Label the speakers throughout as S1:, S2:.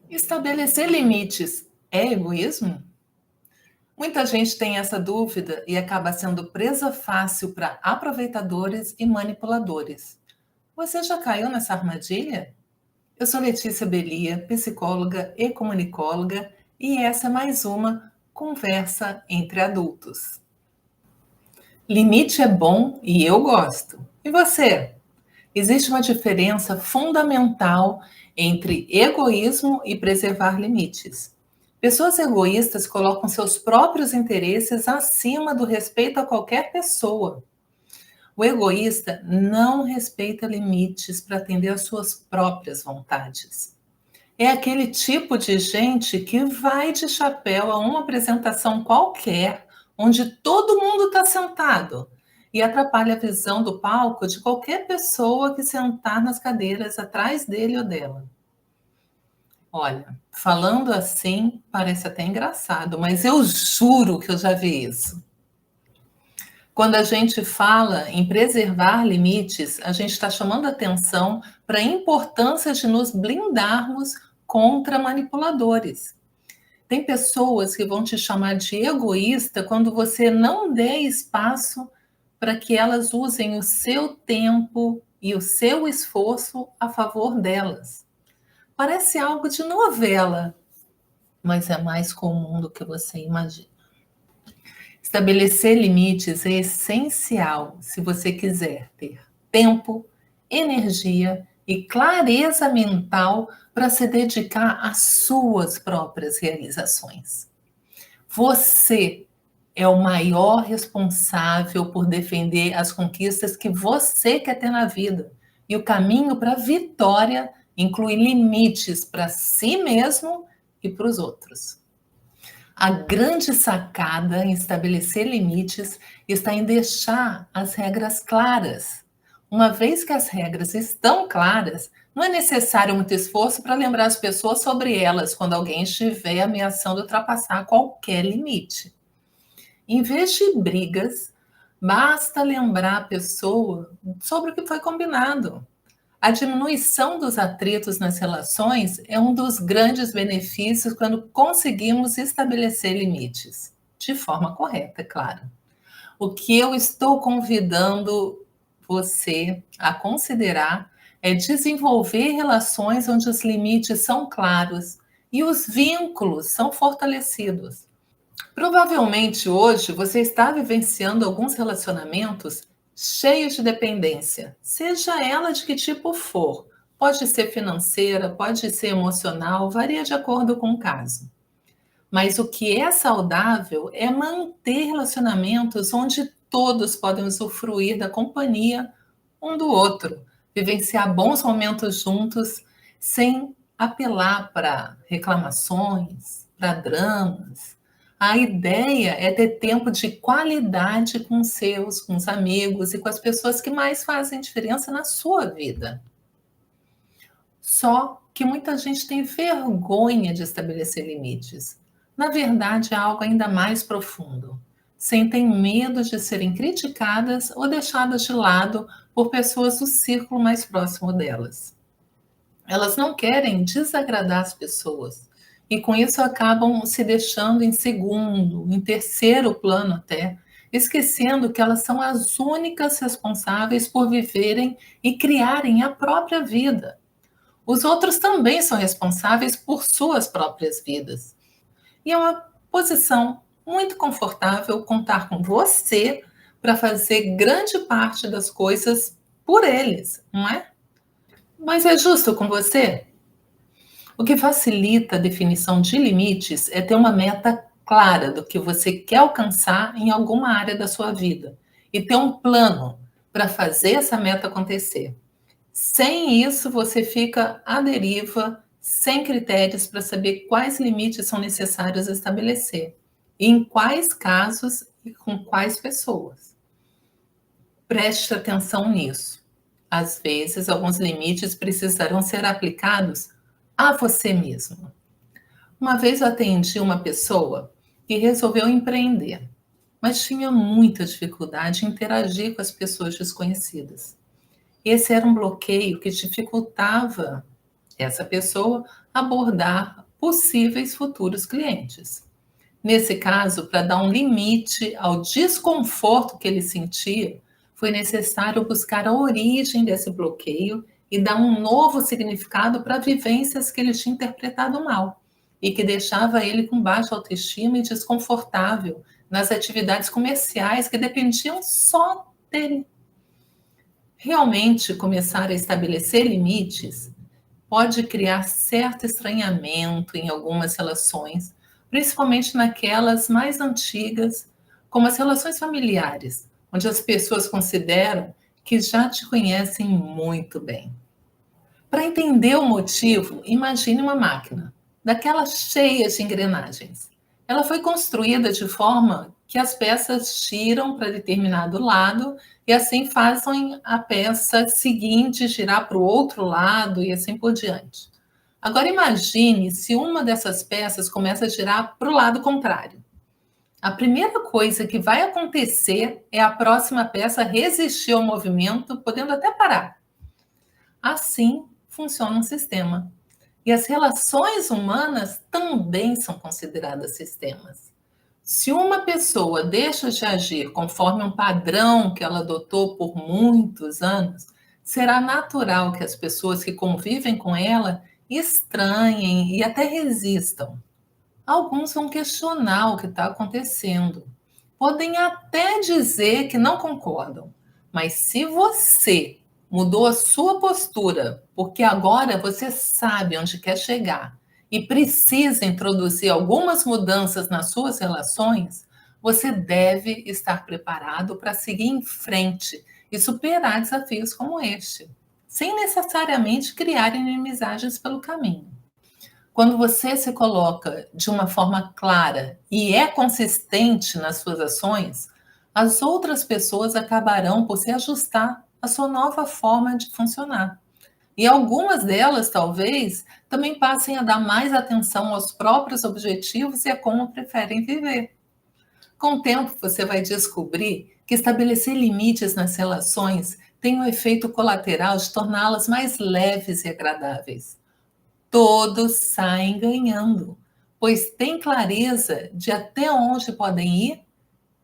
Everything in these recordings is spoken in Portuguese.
S1: Estabelecer limites é egoísmo? Muita gente tem essa dúvida e acaba sendo presa fácil para aproveitadores e manipuladores. Você já caiu nessa armadilha? Eu sou Letícia Belia, psicóloga e comunicóloga, e essa é mais uma conversa entre adultos. Limite é bom e eu gosto. E você? Existe uma diferença fundamental entre egoísmo e preservar limites. Pessoas egoístas colocam seus próprios interesses acima do respeito a qualquer pessoa. O egoísta não respeita limites para atender às suas próprias vontades. É aquele tipo de gente que vai de chapéu a uma apresentação qualquer, onde todo mundo está sentado, e atrapalha a visão do palco de qualquer pessoa que sentar nas cadeiras atrás dele ou dela. Olha, falando assim, parece até engraçado, mas eu juro que eu já vi isso. Quando a gente fala em preservar limites, a gente está chamando atenção para a importância de nos blindarmos contra manipuladores. Tem pessoas que vão te chamar de egoísta quando você não der espaço para que elas usem o seu tempo e o seu esforço a favor delas. Parece algo de novela, mas é mais comum do que você imagina. Estabelecer limites é essencial se você quiser ter tempo, energia e clareza mental para se dedicar às suas próprias realizações. Você é o maior responsável por defender as conquistas que você quer ter na vida. E o caminho para a vitória inclui limites para si mesmo e para os outros. A grande sacada em estabelecer limites está em deixar as regras claras. Uma vez que as regras estão claras, não é necessário muito esforço para lembrar as pessoas sobre elas quando alguém estiver ameaçando ultrapassar qualquer limite. Em vez de brigas, basta lembrar a pessoa sobre o que foi combinado. A diminuição dos atritos nas relações é um dos grandes benefícios quando conseguimos estabelecer limites, de forma correta, é claro. O que eu estou convidando você a considerar é desenvolver relações onde os limites são claros e os vínculos são fortalecidos. Provavelmente hoje você está vivenciando alguns relacionamentos cheios de dependência, seja ela de que tipo for. Pode ser financeira, pode ser emocional, varia de acordo com o caso. Mas o que é saudável é manter relacionamentos onde todos podem usufruir da companhia um do outro, vivenciar bons momentos juntos, sem apelar para reclamações, para dramas. A ideia é ter tempo de qualidade com os amigos e com as pessoas que mais fazem diferença na sua vida. Só que muita gente tem vergonha de estabelecer limites. Na verdade, é algo ainda mais profundo. Sentem medo de serem criticadas ou deixadas de lado por pessoas do círculo mais próximo delas. Elas não querem desagradar as pessoas e com isso acabam se deixando em segundo, em terceiro plano até, esquecendo que elas são as únicas responsáveis por viverem e criarem a própria vida. Os outros também são responsáveis por suas próprias vidas. E é uma posição muito confortável contar com você para fazer grande parte das coisas por eles, não é? Mas é justo com você? O que facilita a definição de limites é ter uma meta clara do que você quer alcançar em alguma área da sua vida e ter um plano para fazer essa meta acontecer. Sem isso, você fica à deriva, sem critérios para saber quais limites são necessários estabelecer, e em quais casos e com quais pessoas. Preste atenção nisso. Às vezes, alguns limites precisarão ser aplicados a você mesmo. Uma vez eu atendi uma pessoa que resolveu empreender, mas tinha muita dificuldade em interagir com as pessoas desconhecidas. Esse era um bloqueio que dificultava essa pessoa abordar possíveis futuros clientes. Nesse caso, para dar um limite ao desconforto que ele sentia, foi necessário buscar a origem desse bloqueio e dar um novo significado para vivências que ele tinha interpretado mal e que deixava ele com baixa autoestima e desconfortável nas atividades comerciais que dependiam só dele. Realmente, começar a estabelecer limites pode criar certo estranhamento em algumas relações, principalmente naquelas mais antigas, como as relações familiares, onde as pessoas consideram que já te conhecem muito bem. Para entender o motivo, imagine uma máquina, daquelas cheias de engrenagens. Ela foi construída de forma que as peças giram para determinado lado e assim fazem a peça seguinte girar para o outro lado e assim por diante. Agora imagine se uma dessas peças começa a girar para o lado contrário. A primeira coisa que vai acontecer é a próxima peça resistir ao movimento, podendo até parar. Assim funciona um sistema. E as relações humanas também são consideradas sistemas. Se uma pessoa deixa de agir conforme um padrão que ela adotou por muitos anos, será natural que as pessoas que convivem com ela estranhem e até resistam. Alguns vão questionar o que está acontecendo. Podem até dizer que não concordam, mas se você mudou a sua postura, porque agora você sabe onde quer chegar e precisa introduzir algumas mudanças nas suas relações, você deve estar preparado para seguir em frente e superar desafios como este, sem necessariamente criar inimizades pelo caminho. Quando você se coloca de uma forma clara e é consistente nas suas ações, as outras pessoas acabarão por se ajustar à sua nova forma de funcionar. E algumas delas, talvez, também passem a dar mais atenção aos próprios objetivos e a como preferem viver. Com o tempo, você vai descobrir que estabelecer limites nas relações tem o efeito colateral de torná-las mais leves e agradáveis. Todos saem ganhando, pois têm clareza de até onde podem ir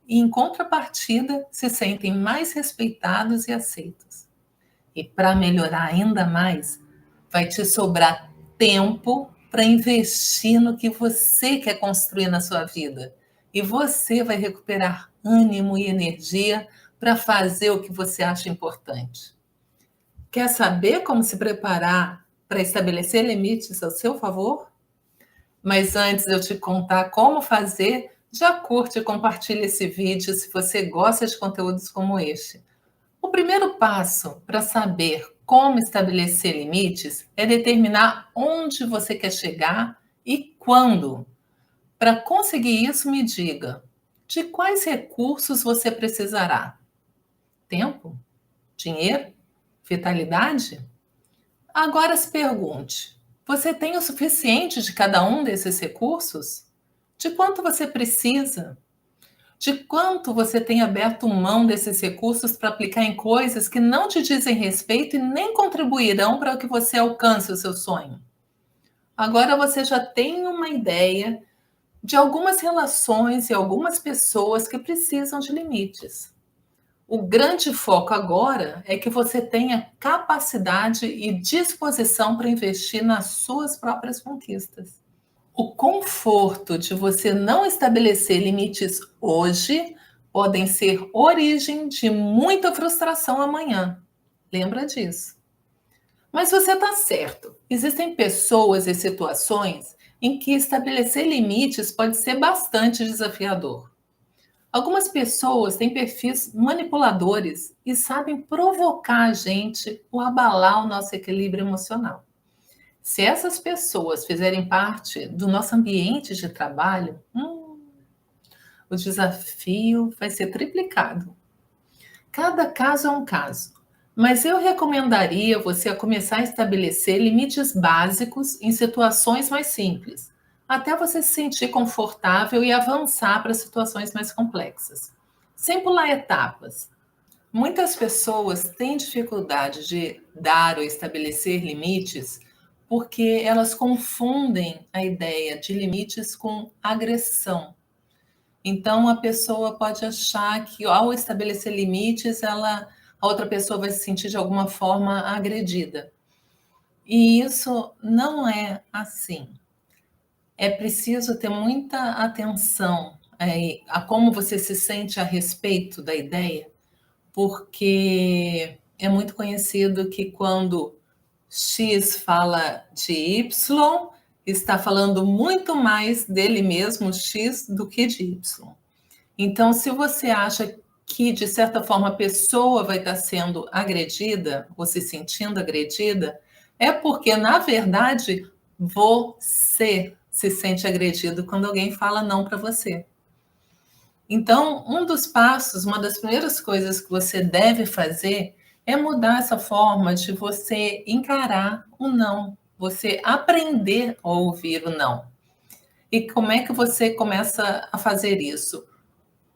S1: e, em contrapartida, se sentem mais respeitados e aceitos. E para melhorar ainda mais, vai te sobrar tempo para investir no que você quer construir na sua vida. E você vai recuperar ânimo e energia para fazer o que você acha importante. Quer saber como se preparar para estabelecer limites ao seu favor? Mas antes de eu te contar como fazer, já curte e compartilha esse vídeo se você gosta de conteúdos como este. O primeiro passo para saber como estabelecer limites é determinar onde você quer chegar e quando. Para conseguir isso, me diga: de quais recursos você precisará? Tempo? Dinheiro? Vitalidade? Agora se pergunte: você tem o suficiente de cada um desses recursos? De quanto você precisa? De quanto você tem aberto mão desses recursos para aplicar em coisas que não te dizem respeito e nem contribuirão para que você alcance o seu sonho? Agora você já tem uma ideia de algumas relações e algumas pessoas que precisam de limites. O grande foco agora é que você tenha capacidade e disposição para investir nas suas próprias conquistas. O conforto de você não estabelecer limites hoje podem ser origem de muita frustração amanhã. Lembra disso. Mas você está certo. Existem pessoas e situações em que estabelecer limites pode ser bastante desafiador. Algumas pessoas têm perfis manipuladores e sabem provocar a gente ou abalar o nosso equilíbrio emocional. Se essas pessoas fizerem parte do nosso ambiente de trabalho, o desafio vai ser triplicado. Cada caso é um caso, mas eu recomendaria você a começar a estabelecer limites básicos em situações mais simples, até você se sentir confortável e avançar para situações mais complexas, sem pular etapas. Muitas pessoas têm dificuldade de dar ou estabelecer limites porque elas confundem a ideia de limites com agressão. Então, a pessoa pode achar que, ao estabelecer limites, a outra pessoa vai se sentir de alguma forma agredida. E isso não é assim. É preciso ter muita atenção a como você se sente a respeito da ideia, porque é muito conhecido que quando X fala de Y, está falando muito mais dele mesmo, X, do que de Y. Então, se você acha que, de certa forma, a pessoa vai estar sendo agredida ou se sentindo agredida, é porque, na verdade, você se sente agredido quando alguém fala não para você. Então, um dos passos, uma das primeiras coisas que você deve fazer é mudar essa forma de você encarar o não, você aprender a ouvir o não. E como é que você começa a fazer isso?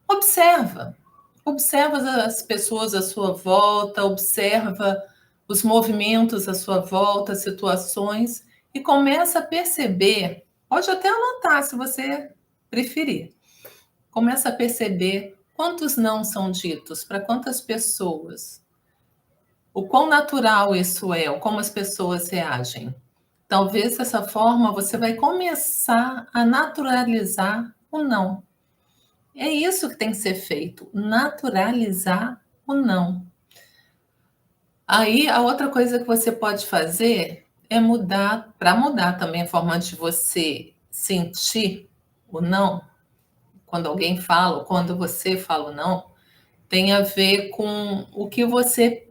S1: Observa. Observa as pessoas à sua volta, observa os movimentos à sua volta, situações, e começa a perceber, pode até anotar se você preferir, começa a perceber quantos não são ditos, para quantas pessoas, o quão natural isso é, ou como as pessoas reagem. Talvez dessa forma você vai começar a naturalizar o não. É isso que tem que ser feito, naturalizar o não. Aí a outra coisa que você pode fazer é mudar, para mudar também a forma de você sentir o não, quando alguém fala, ou quando você fala o não, tem a ver com o que você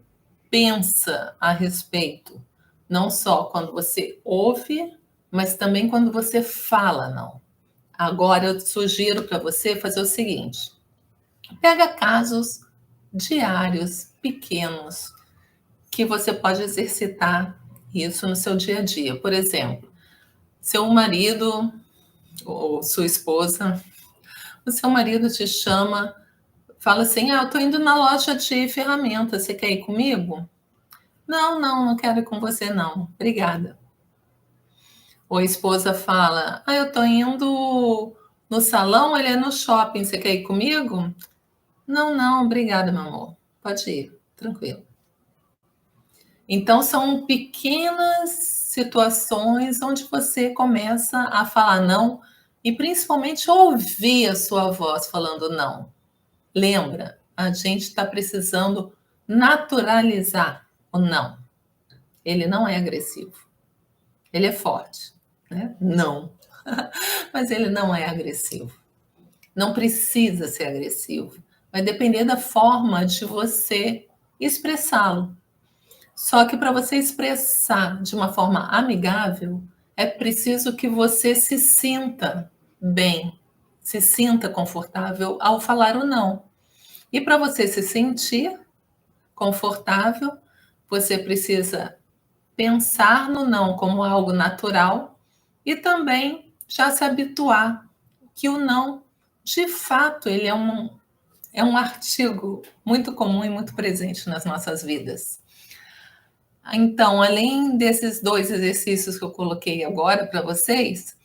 S1: pensa a respeito. Não só quando você ouve, mas também quando você fala não. Agora eu sugiro para você fazer o seguinte: pega casos diários, pequenos, que você pode exercitar isso no seu dia a dia. Por exemplo, seu marido ou sua esposa, o seu marido te chama, fala assim: eu estou indo na loja de ferramentas, você quer ir comigo? Não, não, não quero ir com você, não. Obrigada. Ou a esposa fala: eu estou indo no salão, ele é no shopping, você quer ir comigo? Não, não, obrigada, meu amor. Pode ir, tranquilo. Então, são pequenas situações onde você começa a falar não e principalmente ouvir a sua voz falando não. Lembra, a gente está precisando naturalizar o não. Ele não é agressivo. Ele é forte, né? Não. Mas ele não é agressivo. Não precisa ser agressivo. Vai depender da forma de você expressá-lo. Só que para você expressar de uma forma amigável, é preciso que você se sinta bem, se sinta confortável ao falar o não. E para você se sentir confortável, você precisa pensar no não como algo natural e também já se habituar que o não, de fato, ele é um artigo muito comum e muito presente nas nossas vidas. Então, além desses dois exercícios que eu coloquei agora para vocês,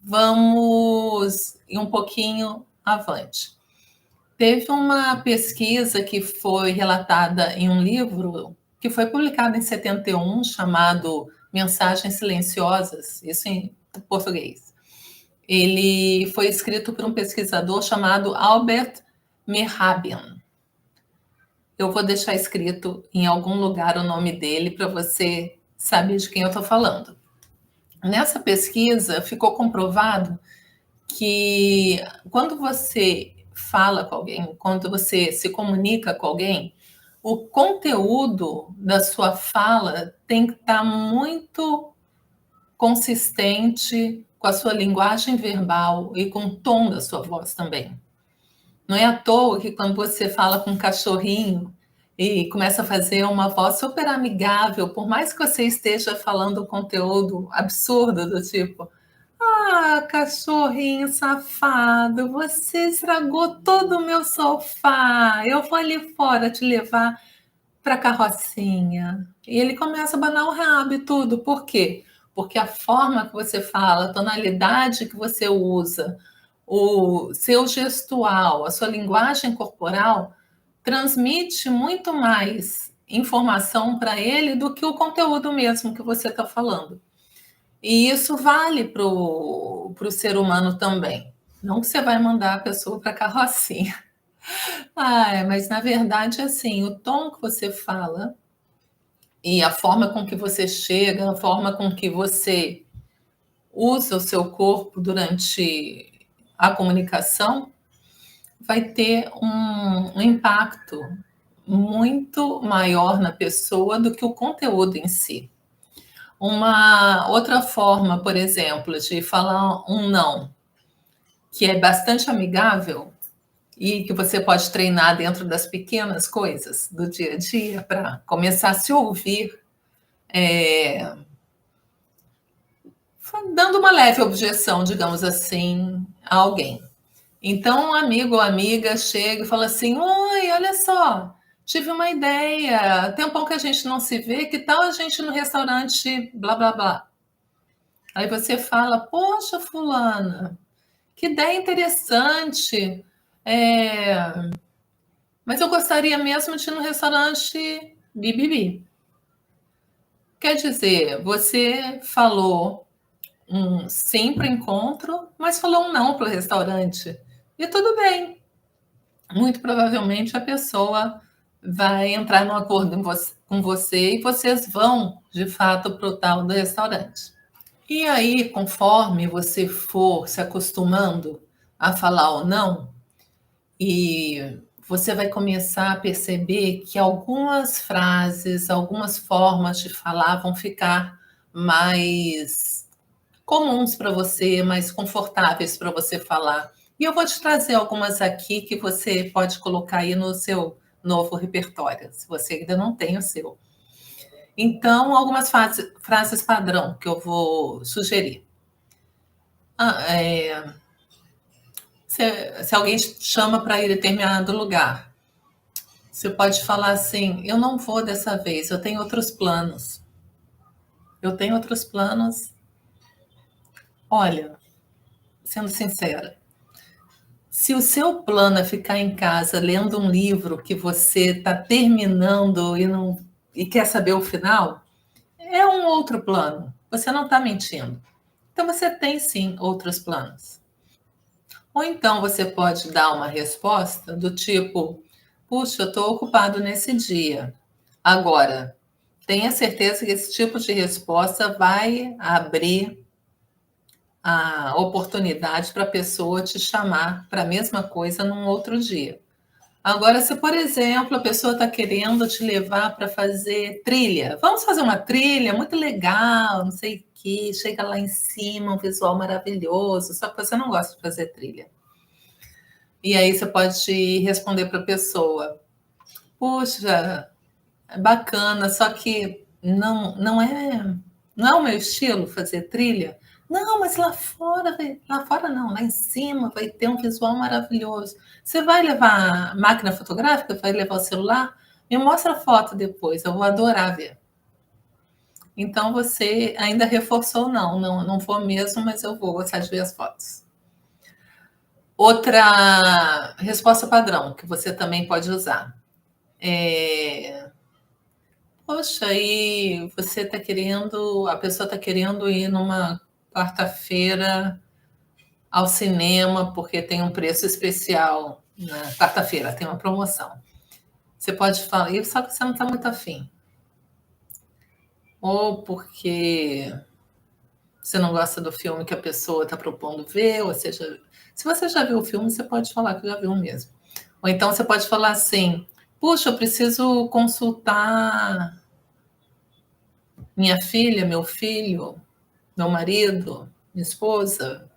S1: vamos ir um pouquinho avante. Teve uma pesquisa que foi relatada em um livro que foi publicado em 71, chamado Mensagens Silenciosas, isso em português. Ele foi escrito por um pesquisador chamado Albert Mehrabian. Eu vou deixar escrito em algum lugar o nome dele para você saber de quem eu estou falando. Nessa pesquisa, ficou comprovado que quando você fala com alguém, quando você se comunica com alguém, o conteúdo da sua fala tem que estar muito consistente com a sua linguagem verbal e com o tom da sua voz também. Não é à toa que quando você fala com um cachorrinho e começa a fazer uma voz super amigável, por mais que você esteja falando um conteúdo absurdo do tipo: cachorrinho safado, você estragou todo o meu sofá. Eu vou ali fora te levar para a carrocinha. E ele começa a abanar o rabo e tudo. Por quê? porque a forma que você fala, a tonalidade que você usa, o seu gestual, a sua linguagem corporal transmite muito mais informação para ele do que o conteúdo mesmo que você está falando. E isso vale para o ser humano também. Não que você vai mandar a pessoa para a carrocinha. Mas na verdade, assim, o tom que você fala e a forma com que você chega, a forma com que você usa o seu corpo durante a comunicação, vai ter um impacto muito maior na pessoa do que o conteúdo em si. Uma outra forma, por exemplo, de falar um não, que é bastante amigável e que você pode treinar dentro das pequenas coisas do dia a dia para começar a se ouvir, dando uma leve objeção, digamos assim, a alguém. Então, um amigo ou amiga chega e fala assim: Oi, olha só, tive uma ideia, tempão que a gente não se vê, que tal a gente ir no restaurante blá blá blá? Aí você fala: Poxa, Fulana, que ideia interessante, é, mas eu gostaria mesmo de ir no restaurante Bibibi. Quer dizer, você falou um sim para o encontro, mas falou um não para o restaurante. E tudo bem. Muito provavelmente a pessoa vai entrar num acordo com você e vocês vão, de fato, para o tal do restaurante. E aí, conforme você for se acostumando a falar ou não, e você vai começar a perceber que algumas frases, algumas formas de falar vão ficar mais comuns para você, mais confortáveis para você falar. E eu vou te trazer algumas aqui que você pode colocar aí no seu novo repertório, se você ainda não tem o seu. Então, algumas frases padrão que eu vou sugerir. Ah, se alguém chama para ir a determinado lugar, você pode falar assim: eu não vou dessa vez, eu tenho outros planos. Eu tenho outros planos. Olha, sendo sincera, se o seu plano é ficar em casa lendo um livro que você está terminando e quer saber o final, é um outro plano. Você não está mentindo. Então você tem sim outros planos. Ou então você pode dar uma resposta do tipo: puxa, eu estou ocupado nesse dia. Agora, tenha certeza que esse tipo de resposta vai abrir a oportunidade para a pessoa te chamar para a mesma coisa num outro dia. Agora, se, por exemplo, a pessoa está querendo te levar para fazer trilha, vamos fazer uma trilha muito legal, não sei o quê, chega lá em cima, um visual maravilhoso, só que você não gosta de fazer trilha. E aí você pode responder para a pessoa: puxa, é bacana, só que não é o meu estilo fazer trilha. Não, mas lá fora não, lá em cima vai ter um visual maravilhoso. Você vai levar a máquina fotográfica? Vai levar o celular? Me mostra a foto depois, eu vou adorar ver. Então você ainda reforçou, não vou mesmo, mas eu vou gostar de ver as fotos. Outra resposta padrão que você também pode usar é: poxa, e você está querendo, a pessoa está querendo ir numa quarta-feira ao cinema porque tem um preço especial na quarta-feira, tem uma promoção. Você pode falar, e só que você não está muito afim. Ou porque você não gosta do filme que a pessoa está propondo ver, ou seja, se você já viu o filme, você pode falar que já viu mesmo. Ou então você pode falar assim: puxa, eu preciso consultar minha filha, meu filho, meu marido, minha esposa,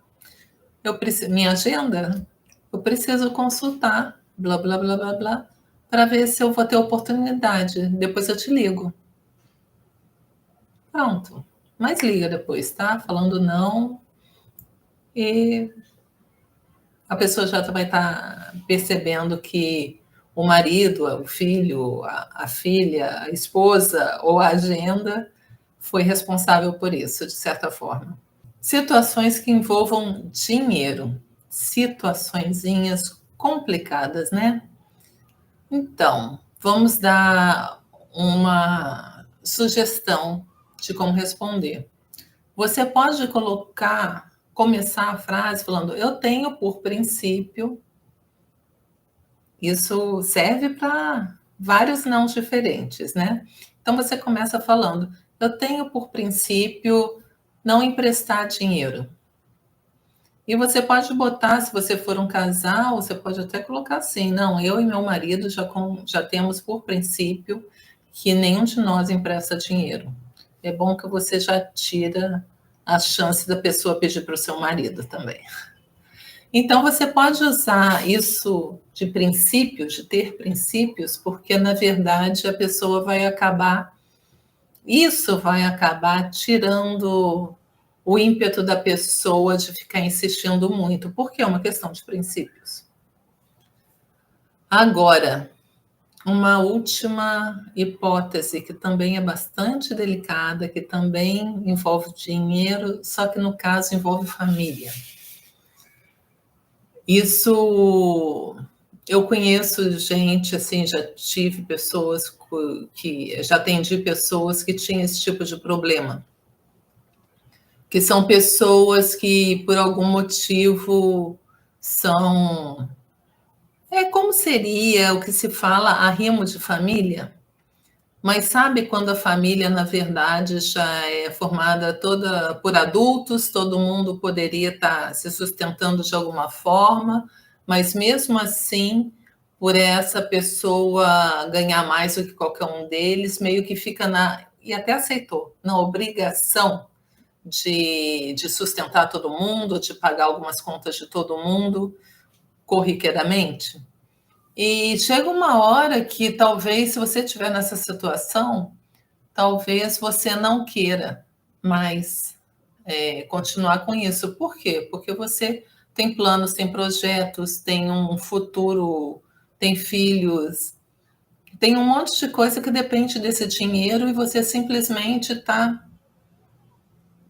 S1: minha agenda, eu preciso consultar, blá, blá, blá, blá, blá, para ver se eu vou ter oportunidade. Depois eu te ligo. Pronto. Mas liga depois, tá? Falando não, e a pessoa já vai estar percebendo que o marido, o filho, a filha, a esposa ou a agenda foi responsável por isso, de certa forma. Situações que envolvam dinheiro, situaçõezinhas complicadas, né? Então, vamos dar uma sugestão de como responder. Você pode começar a frase falando: eu tenho por princípio. Isso serve para vários não diferentes, né? Então você começa falando: eu tenho por princípio não emprestar dinheiro. E você pode botar, se você for um casal, você pode até colocar assim: não, eu e meu marido já temos por princípio que nenhum de nós empresta dinheiro. É bom que você já tira a chance da pessoa pedir para o seu marido também. Então, você pode usar isso de princípios, de ter princípios, porque, na verdade, a pessoa vai acabar. Isso vai acabar tirando o ímpeto da pessoa de ficar insistindo muito, porque é uma questão de princípios. Agora, uma última hipótese que também é bastante delicada, que também envolve dinheiro, só que no caso envolve família. Isso eu conheço gente, assim, já tive pessoas que já atendi pessoas que tinham esse tipo de problema, que são pessoas que por algum motivo são como seria o que se fala arrimo de família? Mas sabe quando a família, na verdade, já é formada toda por adultos, todo mundo poderia estar se sustentando de alguma forma, mas mesmo assim, por essa pessoa ganhar mais do que qualquer um deles, meio que fica e até aceitou, na obrigação de sustentar todo mundo, de pagar algumas contas de todo mundo corriqueiramente. E chega uma hora que talvez, se você estiver nessa situação, talvez você não queira mais continuar com isso. Por quê? Porque você tem planos, tem projetos, tem um futuro, tem filhos, tem um monte de coisa que depende desse dinheiro e você simplesmente está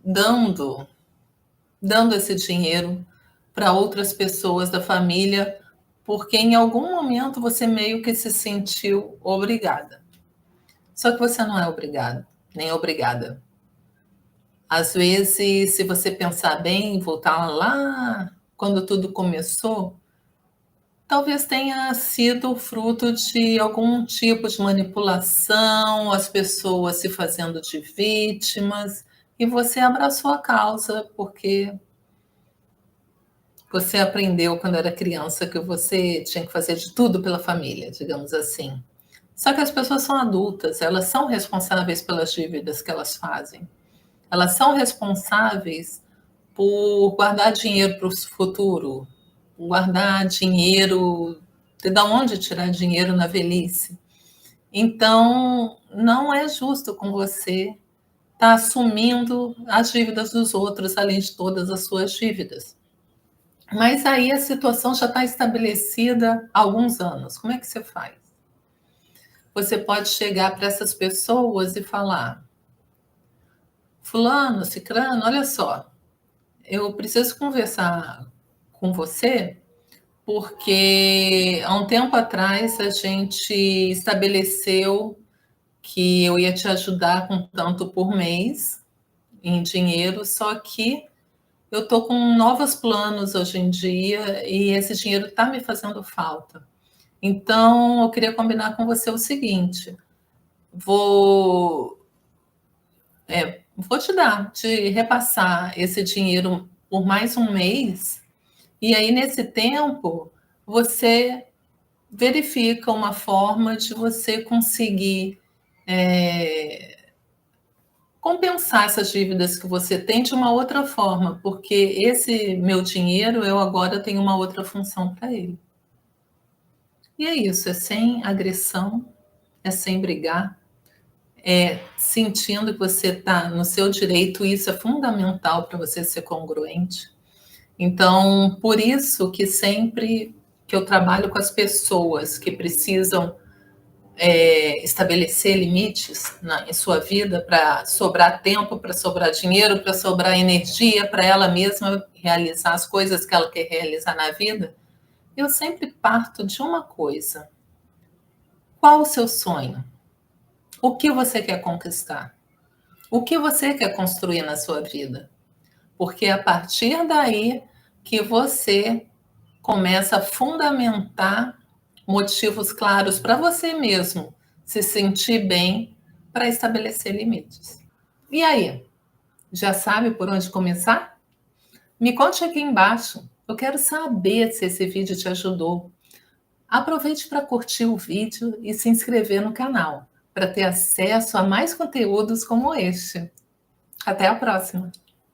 S1: dando, dando esse dinheiro para outras pessoas da família, porque em algum momento você meio que se sentiu obrigada. Só que você não é obrigado, nem obrigada. Às vezes, se você pensar bem, voltar lá quando tudo começou, talvez tenha sido fruto de algum tipo de manipulação, as pessoas se fazendo de vítimas, e você abraçou a causa porque você aprendeu quando era criança que você tinha que fazer de tudo pela família, digamos assim. Só que as pessoas são adultas, elas são responsáveis pelas dívidas que elas fazem. Elas são responsáveis por guardar dinheiro para o futuro, guardar dinheiro, ter de onde tirar dinheiro na velhice. Então, não é justo com você estar assumindo as dívidas dos outros, além de todas as suas dívidas. Mas aí a situação já está estabelecida há alguns anos. Como é que você faz? Você pode chegar para essas pessoas e falar: fulano, cicrano, olha só, eu preciso conversar com você porque há um tempo atrás a gente estabeleceu que eu ia te ajudar com tanto por mês em dinheiro, só que eu estou com novos planos hoje em dia e esse dinheiro está me fazendo falta. Então, eu queria combinar com você o seguinte: vou, vou te repassar esse dinheiro por mais um mês, e aí nesse tempo você verifica uma forma de você conseguir compensar essas dívidas que você tem de uma outra forma, porque esse meu dinheiro eu agora tenho uma outra função para ele. E é isso, é sem agressão, é sem brigar, é sentindo que você está no seu direito, e isso é fundamental para você ser congruente. Então, por isso que sempre que eu trabalho com as pessoas que precisam estabelecer limites em sua vida para sobrar tempo, para sobrar dinheiro, para sobrar energia, para ela mesma realizar as coisas que ela quer realizar na vida, eu sempre parto de uma coisa. Qual o seu sonho? O que você quer conquistar? O que você quer construir na sua vida? Porque é a partir daí que você começa a fundamentar motivos claros para você mesmo se sentir bem para estabelecer limites. E aí, já sabe por onde começar? Me conte aqui embaixo. Eu quero saber se esse vídeo te ajudou. Aproveite para curtir o vídeo e se inscrever no canal, para ter acesso a mais conteúdos como este. Até a próxima!